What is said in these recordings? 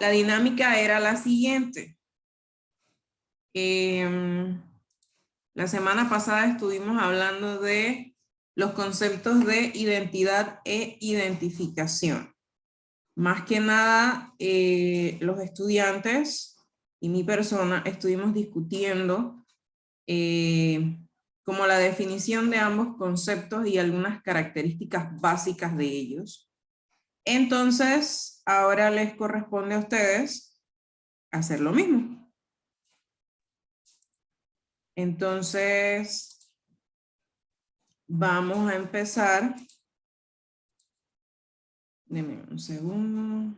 La dinámica era la siguiente. La semana pasada estuvimos hablando de los conceptos de identidad e identificación. Más que nada, los estudiantes y mi persona estuvimos discutiendo como la definición de ambos conceptos y algunas características básicas de ellos. Entonces, ahora les corresponde a ustedes hacer lo mismo. Entonces, vamos a empezar. Denme un segundo.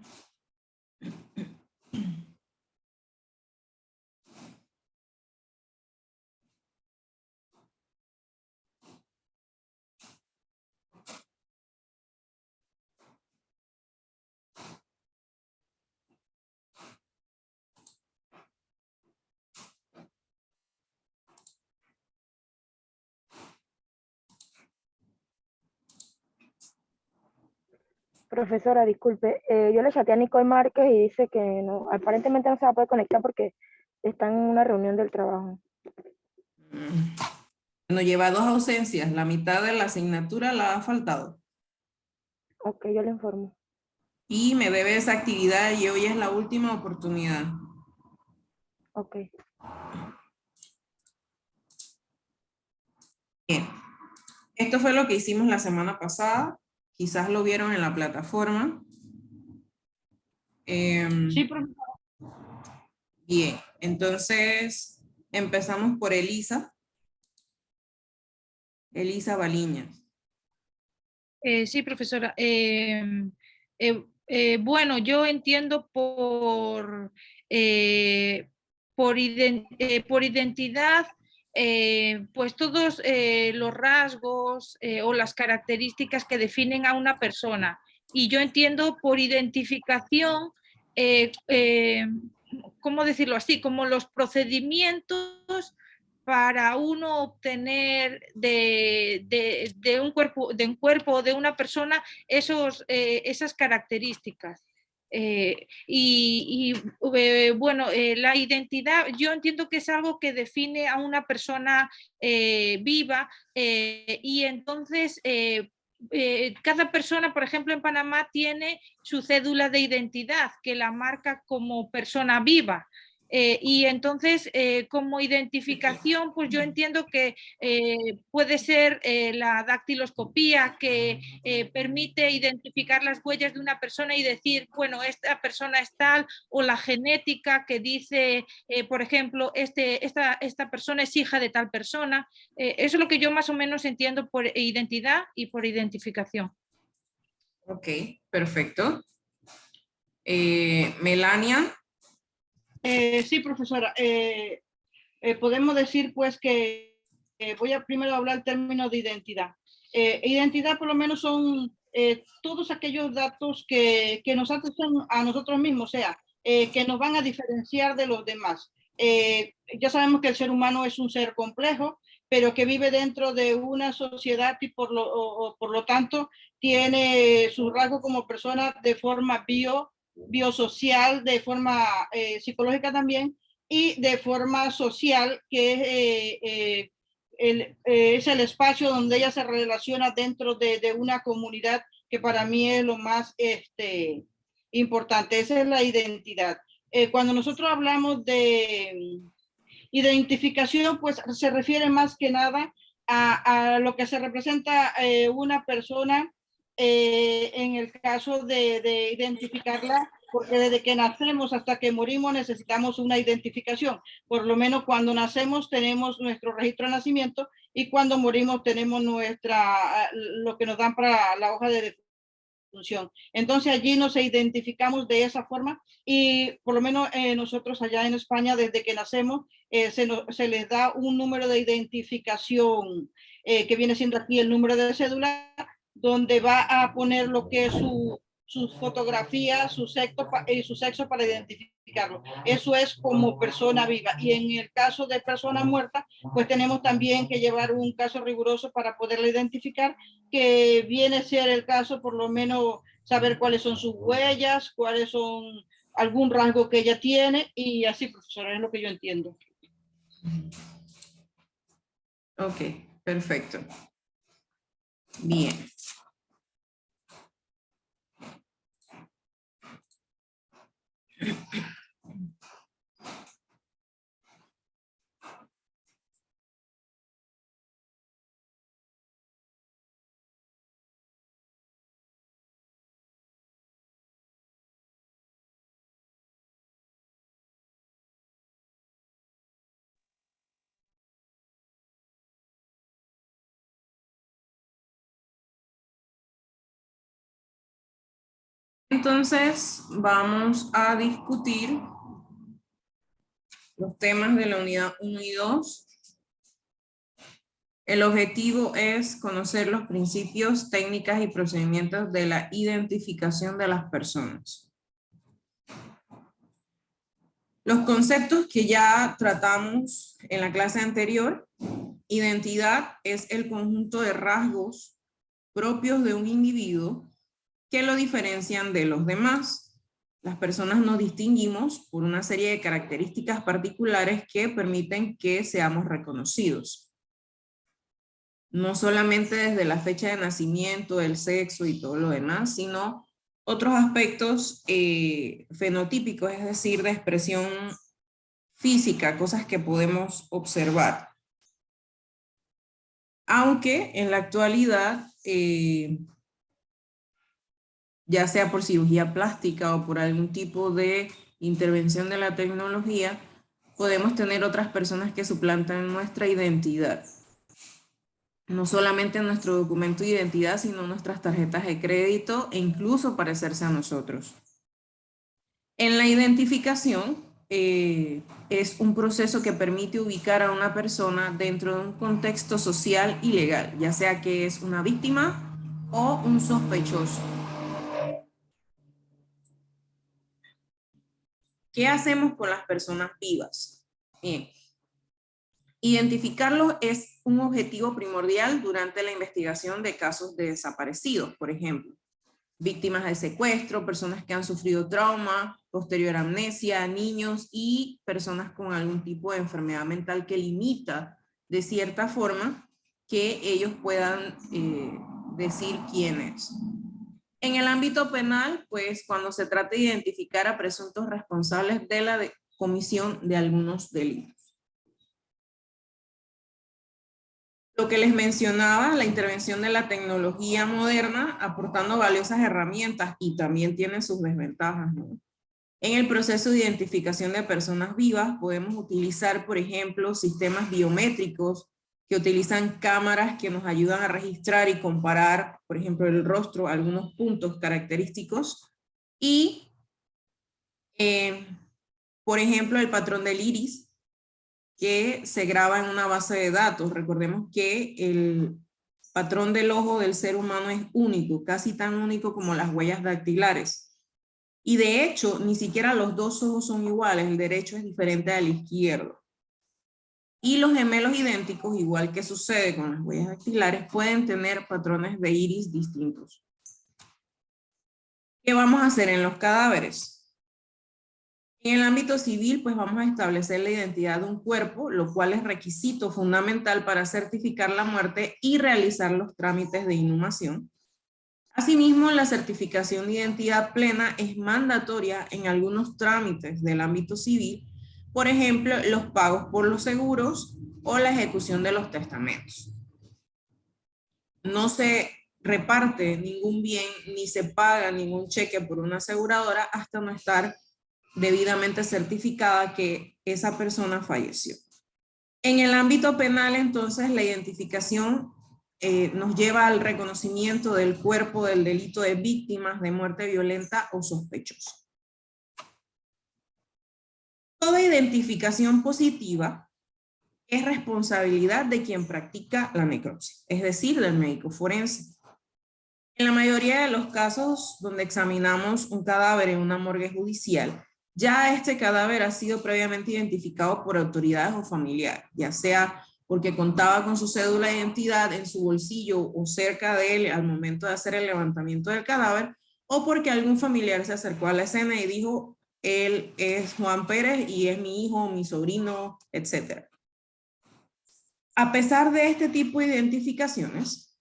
Profesora, disculpe, yo le chateé a Nicole Márquez y dice que no, aparentemente no se va a poder conectar porque está en una reunión del trabajo. Bueno, lleva 2 ausencias, la mitad de la asignatura la ha faltado. Ok, yo le informo. Y me debe esa actividad y hoy es la última oportunidad. Ok. Bien, esto fue lo que hicimos la semana pasada. Quizás lo vieron en la plataforma. Sí, profesora. Bien, entonces empezamos por Elisa. Elisa Baliñas. Sí, profesora. Bueno, yo entiendo por identidad, pues todos los rasgos o las características que definen a una persona. Y yo entiendo por identificación, ¿cómo decirlo así? Como los procedimientos para uno obtener de un cuerpo o de una persona esas características. Bueno, la identidad, yo entiendo que es algo que define a una persona viva y entonces cada persona, por ejemplo, en Panamá tiene su cédula de identidad que la marca como persona viva. Y entonces, como identificación, pues yo entiendo que puede ser la dactiloscopía, que permite identificar las huellas de una persona y decir, bueno, esta persona es tal, o la genética que dice, por ejemplo, esta persona es hija de tal persona. Eso es lo que yo más o menos entiendo por identidad y por identificación. Ok, perfecto. Melania. Sí, profesora. Podemos decir pues que voy a primero hablar el término de identidad. Identidad por lo menos son todos aquellos datos que nos hacen a nosotros mismos, o sea, que nos van a diferenciar de los demás. Ya sabemos que el ser humano es un ser complejo, pero que vive dentro de una sociedad y por lo tanto tiene su rasgo como persona de forma biosocial, de forma psicológica también, y de forma social, que es el espacio donde ella se relaciona dentro de una comunidad, que para mí es lo más importante. Esa es la identidad. Cuando nosotros hablamos de identificación, pues se refiere más que nada a lo que se representa una persona en el caso de identificarla, porque desde que nacemos hasta que morimos necesitamos una identificación. Por lo menos cuando nacemos tenemos nuestro registro de nacimiento y cuando morimos tenemos lo que nos dan para la hoja de defunción. Entonces allí nos identificamos de esa forma y por lo menos nosotros allá en España desde que nacemos se les da un número de identificación que viene siendo aquí el número de cédula, donde va a poner lo que es su fotografía, su sexo para identificarlo. Eso es como persona viva. Y en el caso de persona muerta, pues tenemos también que llevar un caso riguroso para poderla identificar, que viene a ser el caso, por lo menos, saber cuáles son sus huellas, cuáles son algún rasgo que ella tiene y así, profesora, es lo que yo entiendo. Ok, perfecto. Bien. Entonces, vamos a discutir los temas de la unidad 1 y 2. El objetivo es conocer los principios, técnicas y procedimientos de la identificación de las personas. Los conceptos que ya tratamos en la clase anterior: identidad es el conjunto de rasgos propios de un individuo que lo diferencian de los demás. Las personas nos distinguimos por una serie de características particulares que permiten que seamos reconocidos. No solamente desde la fecha de nacimiento, el sexo y todo lo demás, sino otros aspectos fenotípicos, es decir, de expresión física, cosas que podemos observar. Aunque en la actualidad, ya sea por cirugía plástica o por algún tipo de intervención de la tecnología, podemos tener otras personas que suplantan nuestra identidad. No solamente nuestro documento de identidad, sino nuestras tarjetas de crédito e incluso parecerse a nosotros. En la identificación, es un proceso que permite ubicar a una persona dentro de un contexto social y legal, ya sea que es una víctima o un sospechoso. ¿Qué hacemos con las personas vivas? Bien. Identificarlos es un objetivo primordial durante la investigación de casos de desaparecidos, por ejemplo. Víctimas de secuestro, personas que han sufrido trauma, posterior amnesia, niños y personas con algún tipo de enfermedad mental que limita de cierta forma que ellos puedan decir quién es. En el ámbito penal, pues cuando se trata de identificar a presuntos responsables de la comisión de algunos delitos. Lo que les mencionaba, la intervención de la tecnología moderna, aportando valiosas herramientas y también tiene sus desventajas, ¿no? En el proceso de identificación de personas vivas podemos utilizar, por ejemplo, sistemas biométricos que utilizan cámaras que nos ayudan a registrar y comparar, por ejemplo, el rostro, algunos puntos característicos y, por ejemplo, el patrón del iris, que se graba en una base de datos. Recordemos que el patrón del ojo del ser humano es único, casi tan único como las huellas dactilares. Y de hecho, ni siquiera los dos ojos son iguales, el derecho es diferente al izquierdo. Y los gemelos idénticos, igual que sucede con las huellas dactilares, pueden tener patrones de iris distintos. ¿Qué vamos a hacer en los cadáveres? En el ámbito civil, pues vamos a establecer la identidad de un cuerpo, lo cual es requisito fundamental para certificar la muerte y realizar los trámites de inhumación. Asimismo, la certificación de identidad plena es mandatoria en algunos trámites del ámbito civil, por ejemplo, los pagos por los seguros o la ejecución de los testamentos. No se reparte ningún bien ni se paga ningún cheque por una aseguradora hasta no estar debidamente certificada que esa persona falleció. En el ámbito penal, entonces, la identificación nos lleva al reconocimiento del cuerpo del delito de víctimas de muerte violenta o sospechosa. Toda identificación positiva es responsabilidad de quien practica la necropsia, es decir, del médico forense. En la mayoría de los casos donde examinamos un cadáver en una morgue judicial, ya este cadáver ha sido previamente identificado por autoridades o familiares, ya sea porque contaba con su cédula de identidad en su bolsillo o cerca de él al momento de hacer el levantamiento del cadáver, o porque algún familiar se acercó a la escena y dijo, él es Juan Pérez y es mi hijo, mi sobrino, etc. A pesar de este tipo de identificaciones,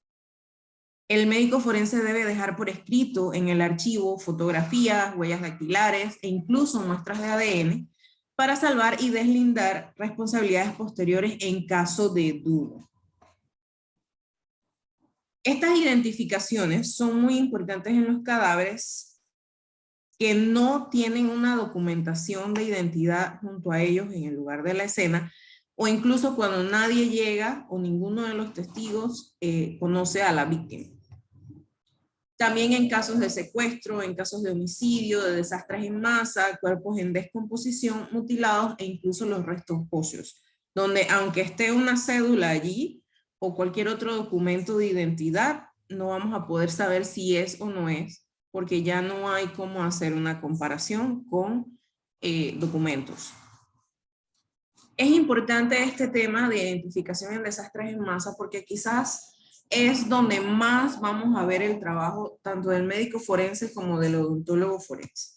el médico forense debe dejar por escrito en el archivo fotografías, huellas dactilares e incluso muestras de ADN para salvar y deslindar responsabilidades posteriores en caso de duda. Estas identificaciones son muy importantes en los cadáveres que no tienen una documentación de identidad junto a ellos en el lugar de la escena, o incluso cuando nadie llega o ninguno de los testigos conoce a la víctima. También en casos de secuestro, en casos de homicidio, de desastres en masa, cuerpos en descomposición, mutilados e incluso los restos óseos, donde aunque esté una cédula allí o cualquier otro documento de identidad, no vamos a poder saber si es o no es, porque ya no hay cómo hacer una comparación con documentos. Es importante este tema de identificación en desastres en masa porque quizás es donde más vamos a ver el trabajo tanto del médico forense como del odontólogo forense.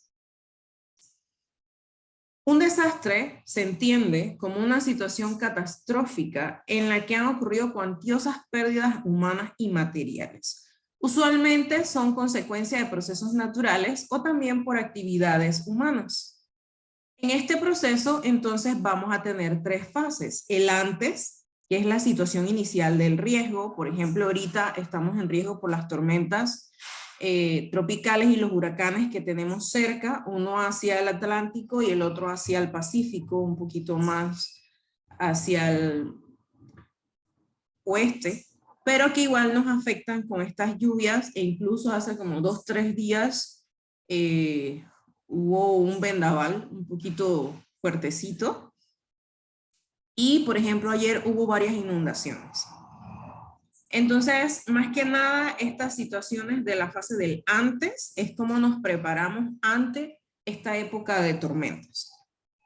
Un desastre se entiende como una situación catastrófica en la que han ocurrido cuantiosas pérdidas humanas y materiales. Usualmente son consecuencia de procesos naturales o también por actividades humanas. En este proceso, entonces, vamos a tener tres fases. El antes, que es la situación inicial del riesgo. Por ejemplo, ahorita estamos en riesgo por las tormentas tropicales y los huracanes que tenemos cerca, uno hacia el Atlántico y el otro hacia el Pacífico, un poquito más hacia el oeste, pero que igual nos afectan con estas lluvias, e incluso hace como 2 o 3 días hubo un vendaval un poquito fuertecito. Y, por ejemplo, ayer hubo varias inundaciones. Entonces, más que nada, estas situaciones de la fase del antes es como nos preparamos ante esta época de tormentas.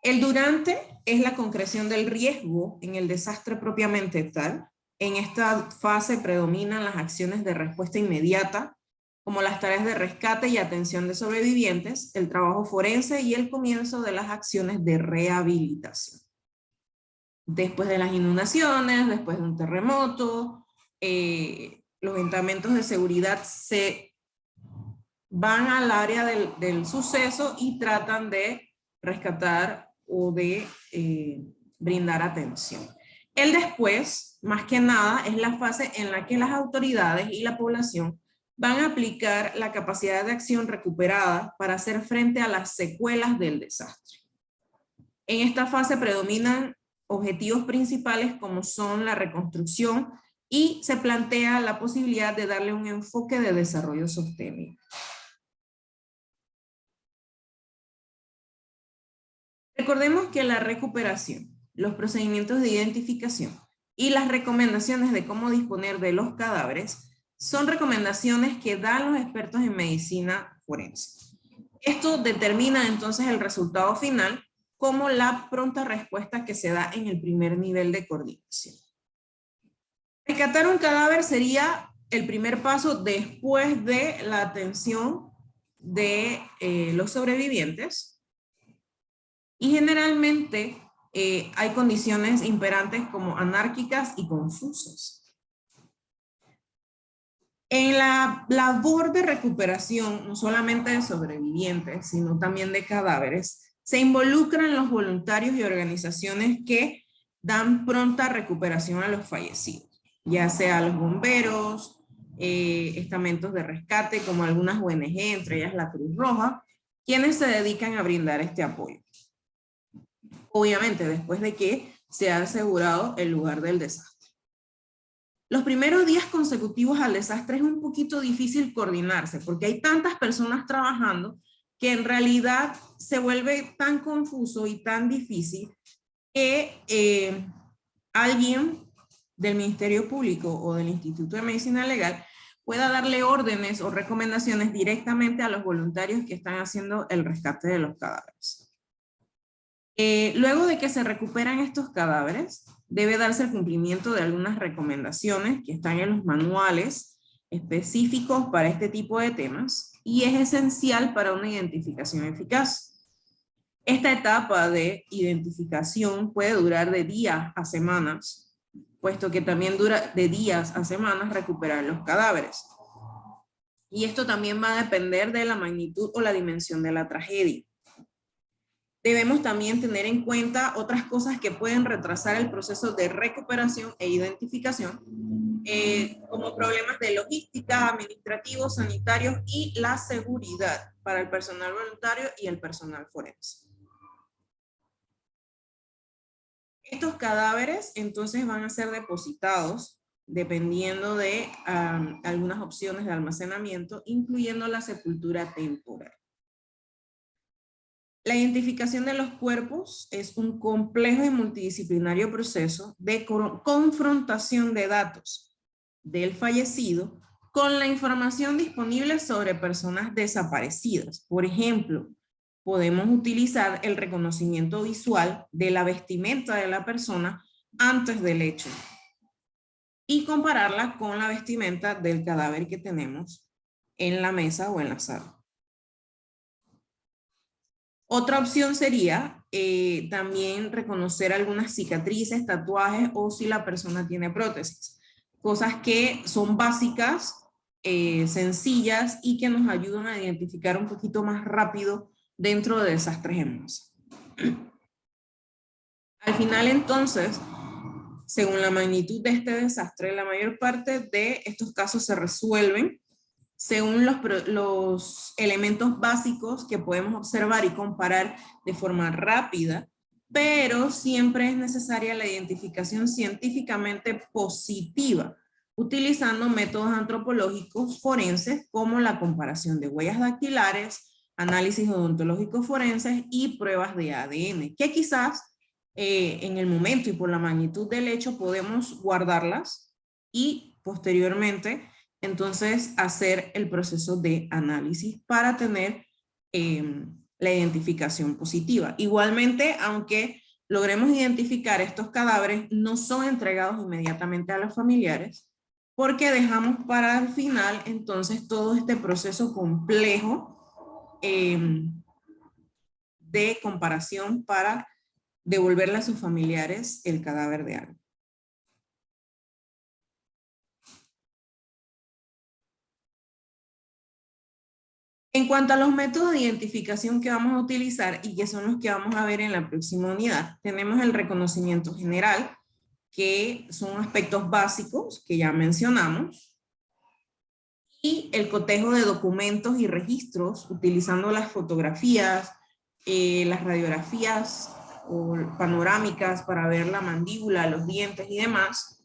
El durante es la concreción del riesgo en el desastre propiamente tal. En esta fase predominan las acciones de respuesta inmediata, como las tareas de rescate y atención de sobrevivientes, el trabajo forense y el comienzo de las acciones de rehabilitación. Después de las inundaciones, después de un terremoto, los estamentos de seguridad se van al área del suceso y tratan de rescatar o de brindar atención. El después, más que nada, es la fase en la que las autoridades y la población van a aplicar la capacidad de acción recuperada para hacer frente a las secuelas del desastre. En esta fase predominan objetivos principales como son la reconstrucción y se plantea la posibilidad de darle un enfoque de desarrollo sostenible. Recordemos que la recuperación, los procedimientos de identificación y las recomendaciones de cómo disponer de los cadáveres son recomendaciones que dan los expertos en medicina forense. Esto determina entonces el resultado final como la pronta respuesta que se da en el primer nivel de coordinación. Rescatar un cadáver sería el primer paso después de la atención de los sobrevivientes, y generalmente hay condiciones imperantes como anárquicas y confusas. En la labor de recuperación, no solamente de sobrevivientes, sino también de cadáveres, se involucran los voluntarios y organizaciones que dan pronta recuperación a los fallecidos, ya sea los bomberos, estamentos de rescate como algunas ONG, entre ellas la Cruz Roja, quienes se dedican a brindar este apoyo. Obviamente, después de que se ha asegurado el lugar del desastre. Los primeros días consecutivos al desastre es un poquito difícil coordinarse, porque hay tantas personas trabajando que en realidad se vuelve tan confuso y tan difícil que alguien del Ministerio Público o del Instituto de Medicina Legal pueda darle órdenes o recomendaciones directamente a los voluntarios que están haciendo el rescate de los cadáveres. Luego de que se recuperan estos cadáveres, debe darse el cumplimiento de algunas recomendaciones que están en los manuales específicos para este tipo de temas, y es esencial para una identificación eficaz. Esta etapa de identificación puede durar de días a semanas, puesto que también dura de días a semanas recuperar los cadáveres. Y esto también va a depender de la magnitud o la dimensión de la tragedia. Debemos también tener en cuenta otras cosas que pueden retrasar el proceso de recuperación e identificación, como problemas de logística, administrativos, sanitarios y la seguridad para el personal voluntario y el personal forense. Estos cadáveres entonces van a ser depositados dependiendo de algunas opciones de almacenamiento, incluyendo la sepultura temporal. La identificación de los cuerpos es un complejo y multidisciplinario proceso de confrontación de datos del fallecido con la información disponible sobre personas desaparecidas. Por ejemplo, podemos utilizar el reconocimiento visual de la vestimenta de la persona antes del hecho y compararla con la vestimenta del cadáver que tenemos en la mesa o en la sala. Otra opción sería también reconocer algunas cicatrices, tatuajes o si la persona tiene prótesis. Cosas que son básicas, sencillas y que nos ayudan a identificar un poquito más rápido dentro de desastres en masa. Al final entonces, según la magnitud de este desastre, la mayor parte de estos casos se resuelven según los elementos básicos que podemos observar y comparar de forma rápida, pero siempre es necesaria la identificación científicamente positiva, utilizando métodos antropológicos forenses como la comparación de huellas dactilares, análisis odontológicos forenses y pruebas de ADN, que quizás en el momento y por la magnitud del hecho podemos guardarlas y posteriormente entonces hacer el proceso de análisis para tener la identificación positiva. Igualmente, aunque logremos identificar estos cadáveres, no son entregados inmediatamente a los familiares, porque dejamos para el final entonces todo este proceso complejo de comparación para devolverle a sus familiares el cadáver de alguien. En cuanto a los métodos de identificación que vamos a utilizar y que son los que vamos a ver en la próxima unidad, tenemos el reconocimiento general, que son aspectos básicos que ya mencionamos, y el cotejo de documentos y registros utilizando las fotografías, las radiografías o panorámicas para ver la mandíbula, los dientes y demás,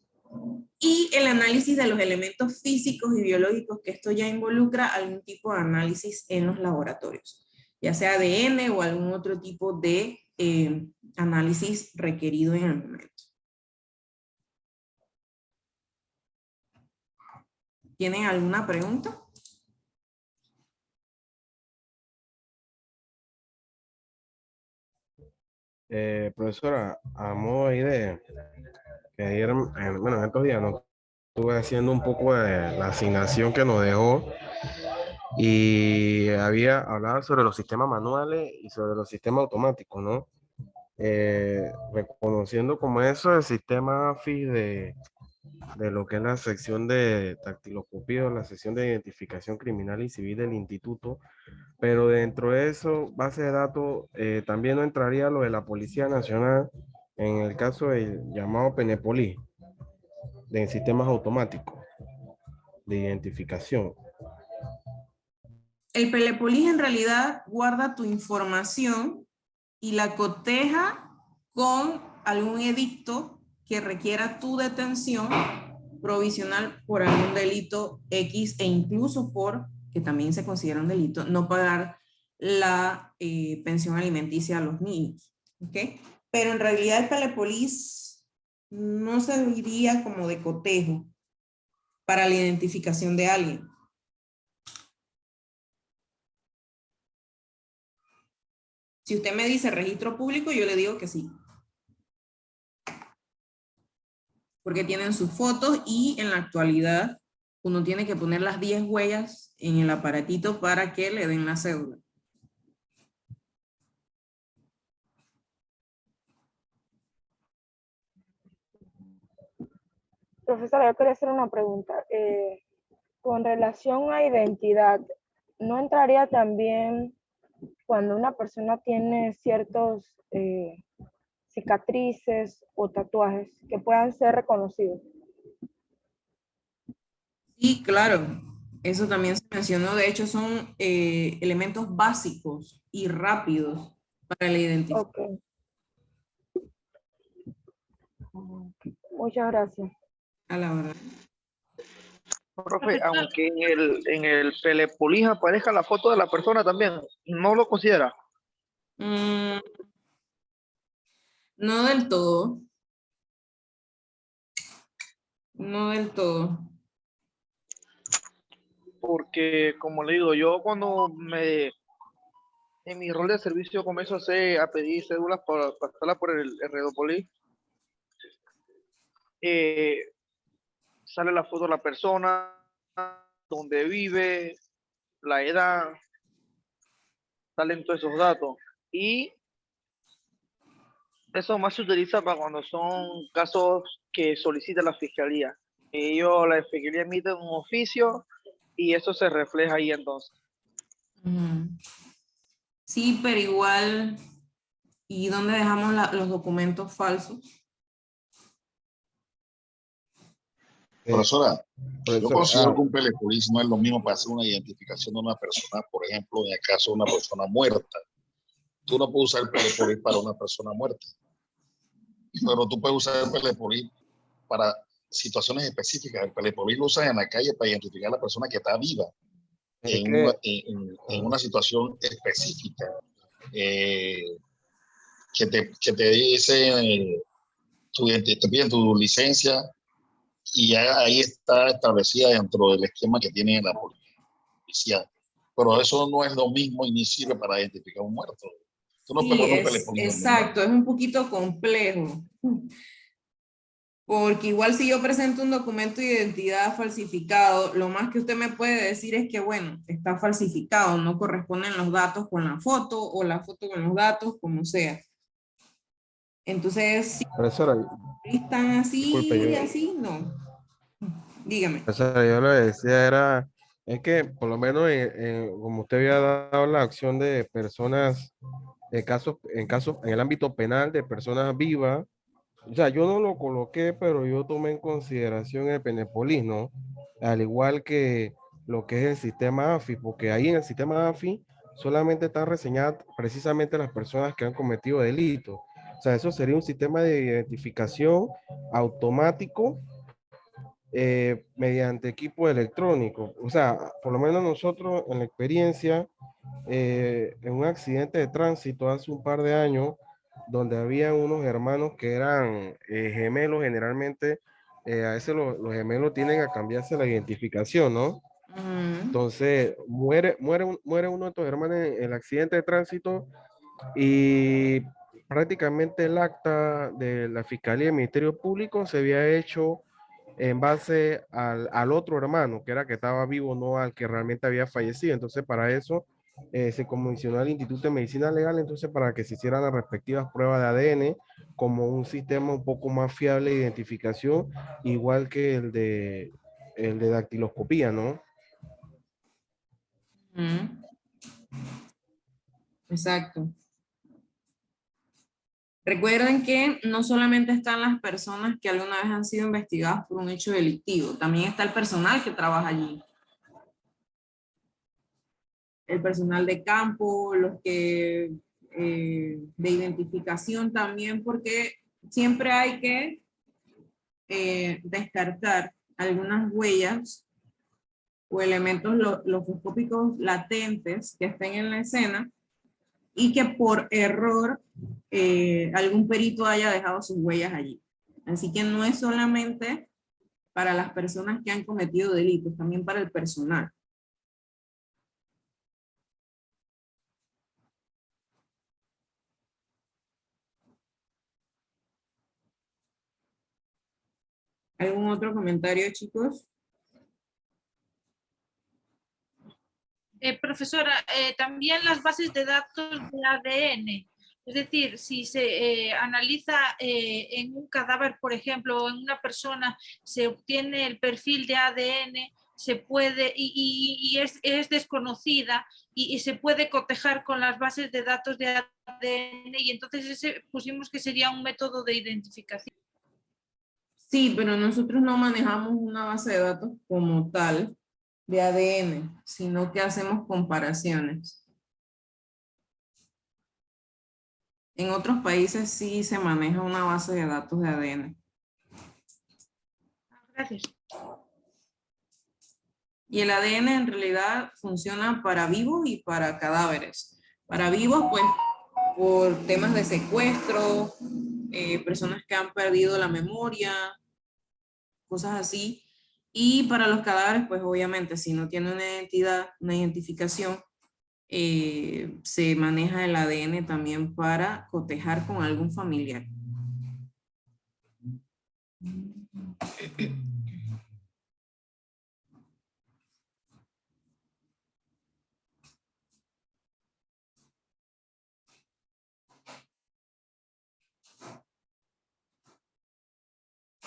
y el análisis de los elementos físicos y biológicos, que esto ya involucra algún tipo de análisis en los laboratorios, ya sea ADN o algún otro tipo de análisis requerido en el momento. ¿Tienen alguna pregunta? Profesora, a modo ahí de que ayer, bueno, en estos días no estuve haciendo un poco de la asignación que nos dejó y había hablado sobre los sistemas manuales y sobre los sistemas automáticos, ¿no? Reconociendo como eso el sistema AFI de lo que es la sección de dactiloscopía, la sección de identificación criminal y civil del instituto, pero dentro de eso, base de datos, también no entraría lo de la Policía Nacional en el caso del llamado Penepolí, de sistemas automáticos de identificación. El Pelepolis en realidad guarda tu información y la coteja con algún edicto que requiera tu detención provisional por algún delito X e incluso por, que también se considera un delito, no pagar la pensión alimenticia a los niños. ¿Okay? Pero en realidad el Pelepolis no serviría como de cotejo para la identificación de alguien. Si usted me dice registro público, yo le digo que sí. Porque tienen sus fotos y en la actualidad uno tiene que poner las 10 huellas en el aparatito para que le den la cédula. Profesora, yo quería hacer una pregunta. Con relación a identidad, ¿no entraría también cuando una persona tiene ciertos cicatrices o tatuajes que puedan ser reconocidos? Sí, claro, eso también se mencionó. De hecho, son elementos básicos y rápidos para la identificación. Ok. Muchas gracias. A la verdad. Profe, aunque en el Telepolis aparezca la foto de la persona también, ¿no lo considera? Mm, no del todo, no del todo. Porque, como le digo, yo cuando en mi rol de servicio comienzo a pedir cédulas para pasarlas por el Redopolis, sale la foto de la persona, donde vive, la edad, salen todos esos datos. Y eso más se utiliza para cuando son casos que solicita la fiscalía. La fiscalía emite un oficio y eso se refleja ahí entonces. Ujú. Sí, pero igual, ¿y dónde dejamos los documentos falsos? Profesora, yo Profesor, considero que un Telepolis no es lo mismo para hacer una identificación de una persona, por ejemplo, en el caso de una persona muerta. Tú no puedes usar el Telepolis para una persona muerta, pero tú puedes usar el Telepolis para situaciones específicas. El Telepolis lo usas en la calle para identificar a la persona que está viva es en una situación específica. Que te dice te piden tu licencia y ya ahí está establecida dentro del esquema que tiene la policía. Pero eso no es lo mismo y ni sirve para identificar a un muerto. Tú no puedes Sí, poner un es Telepolis donde muerto. exacto, es un poquito complejo. Porque igual si yo presento un documento de identidad falsificado, lo más que usted me puede decir es que, bueno, está falsificado, no corresponden los datos con la foto o la foto con los datos, como sea. Entonces, si profesora, están disculpe, así, así, no. Dígame. profesora, yo le decía era, es que por lo menos como usted había dado la acción de personas, en el ámbito penal de personas vivas, o sea, yo no lo coloqué, pero yo tomé en consideración el Penepolis, ¿no? Al igual que lo que es el sistema AFI, porque ahí en el sistema AFI solamente están reseñadas precisamente las personas que han cometido delitos. O sea, eso sería un sistema de identificación automático mediante equipo electrónico. O sea, por lo menos nosotros en la experiencia, en un accidente de tránsito hace un par de años, donde había unos hermanos que eran gemelos, generalmente a veces los gemelos tienen a cambiarse la identificación, ¿no? Ujú. Entonces muere uno de estos hermanos en el accidente de tránsito y prácticamente el acta de la Fiscalía y el Ministerio Público se había hecho en base al otro hermano, que era que estaba vivo, no al que realmente había fallecido. Entonces, para eso se comisionó al Instituto de Medicina Legal, entonces para que se hicieran las respectivas pruebas de ADN como un sistema un poco más fiable de identificación, igual que el de dactiloscopía, ¿no? Ujú. Exacto. Recuerden que no solamente están las personas que alguna vez han sido investigadas por un hecho delictivo, también está el personal que trabaja allí. El personal de campo, los que de identificación también, porque siempre hay que descartar algunas huellas o elementos logoscópicos latentes que estén en la escena y que por error algún perito haya dejado sus huellas allí. Así que no es solamente para las personas que han cometido delitos, también para el personal. ¿Algún otro comentario, chicos? Profesora, también las bases de datos de ADN. Es decir, si se analiza en un cadáver, por ejemplo, o en una persona, se obtiene el perfil de ADN, se puede, y es desconocida, y se puede cotejar con las bases de datos de ADN, y entonces ese pusimos que sería un método de identificación. Sí, pero nosotros no manejamos una base de datos como tal de ADN, sino que hacemos comparaciones. En otros países sí se maneja una base de datos de ADN. Gracias. Y el ADN en realidad funciona para vivos y para cadáveres. Para vivos, pues, por temas de secuestro, personas que han perdido la memoria, cosas así. Y para los cadáveres, pues obviamente, si no tiene una identidad, una identificación, se maneja el ADN también para cotejar con algún familiar.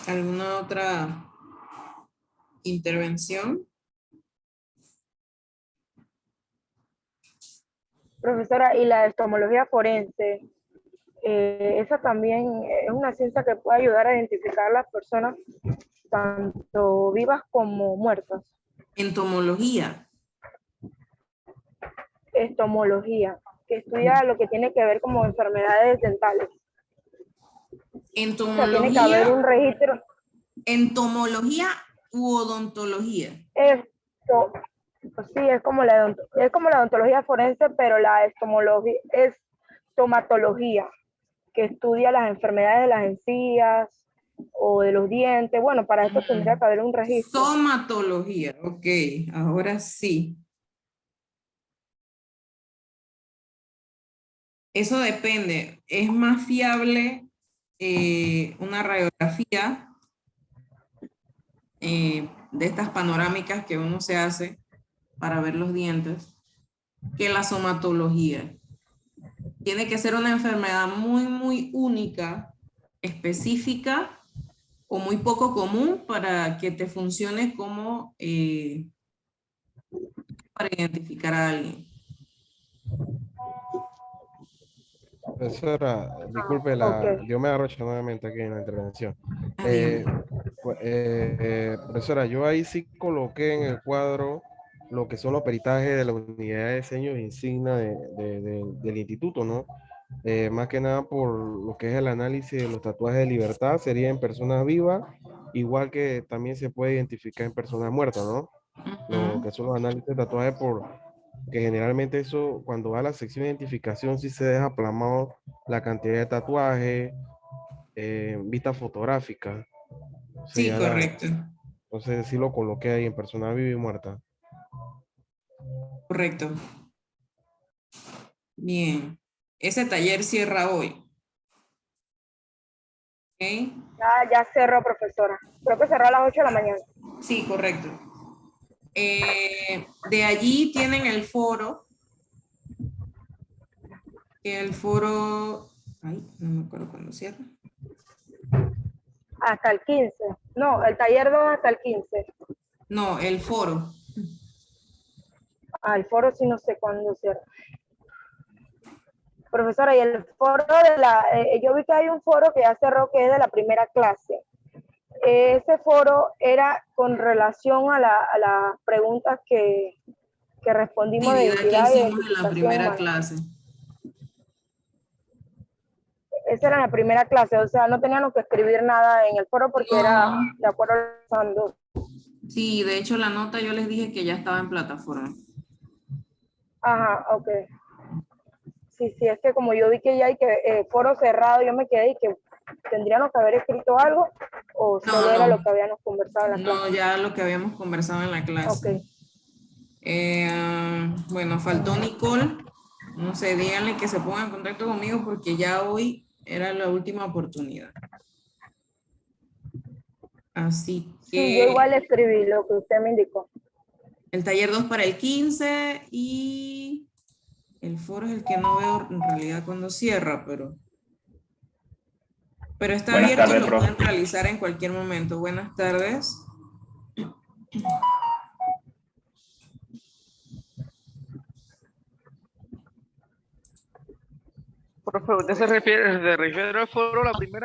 ¿Alguna otra intervención? Profesora, y la estomología forense, esa también es una ciencia que puede ayudar a identificar a las personas tanto vivas como muertas. Entomología. Estomología, que estudia lo que tiene que ver como enfermedades dentales. O sea, tiene que haber un registro. Entomología u odontología. Esto, pues sí, es como la odontología forense, pero la estomología es estomatología, que estudia las enfermedades de las encías o de los dientes. Bueno, para esto tendría que haber un registro. Somatología, ok, ahora sí. Eso depende. Es más fiable una radiografía de estas panorámicas que uno se hace para ver los dientes que la somatología. Tiene que ser una enfermedad muy, muy única, específica o muy poco común para que te funcione como para identificar a alguien. Profesora, disculpe, Ok. yo me arrocho nuevamente aquí en la intervención. Dígame. Profesora, yo ahí sí coloqué en el cuadro lo que son los peritajes de la unidad de diseño e insignia del instituto, ¿no? Más que nada por lo que es el análisis de los tatuajes de libertad, sería en personas vivas, igual que también se puede identificar en personas muertas, ¿no? Lo que son los análisis de tatuajes que generalmente eso, cuando va a la sección de identificación, sí se deja plasmado la cantidad de tatuajes, vista fotográfica. O sea, Sí, ya correcto. entonces sí lo coloqué ahí en persona viva y muerta. Correcto. Bien. Ese taller cierra hoy. ¿Ok? Ya cerró, profesora. Creo que cerró a las 8 de la mañana. Sí, correcto. De allí tienen el foro. Que el foro... Ay, no me acuerdo cuándo cierra. Hasta el 15. No, el taller 2 hasta el 15. No, el foro. El foro sí no sé cuándo cierra. Profesora, y el foro yo vi que hay un foro que ya cerró, que es de la primera clase. Ese foro era con relación a las preguntas que respondimos de Actividad que identidad e hicimos en la identificación primera humana. clase. Esa era la primera clase, o sea, no teníamos que escribir nada en el foro porque era No. de acuerdo a los. Sí, de hecho la nota yo les dije que ya estaba en plataforma. Ajá, ok. Sí, es que como yo vi que ya hay que foro cerrado, yo me quedé y que tendríamos que haber escrito algo o No, solo era lo no. que habíamos conversado en la No, clase. ya lo que habíamos conversado en la clase. Ok. Bueno, faltó Nicole. No sé, díganle que se ponga en contacto conmigo porque ya hoy era la última oportunidad. Así Sí, yo igual que escribí lo que usted me indicó. el taller 2 para el 15 y El foro es el que no veo en realidad cuando cierra, pero está Buenas abierto y tardes, lo profe. pueden realizar en cualquier momento. Buenas tardes. Profe, ¿usted se refiere al foro la primera?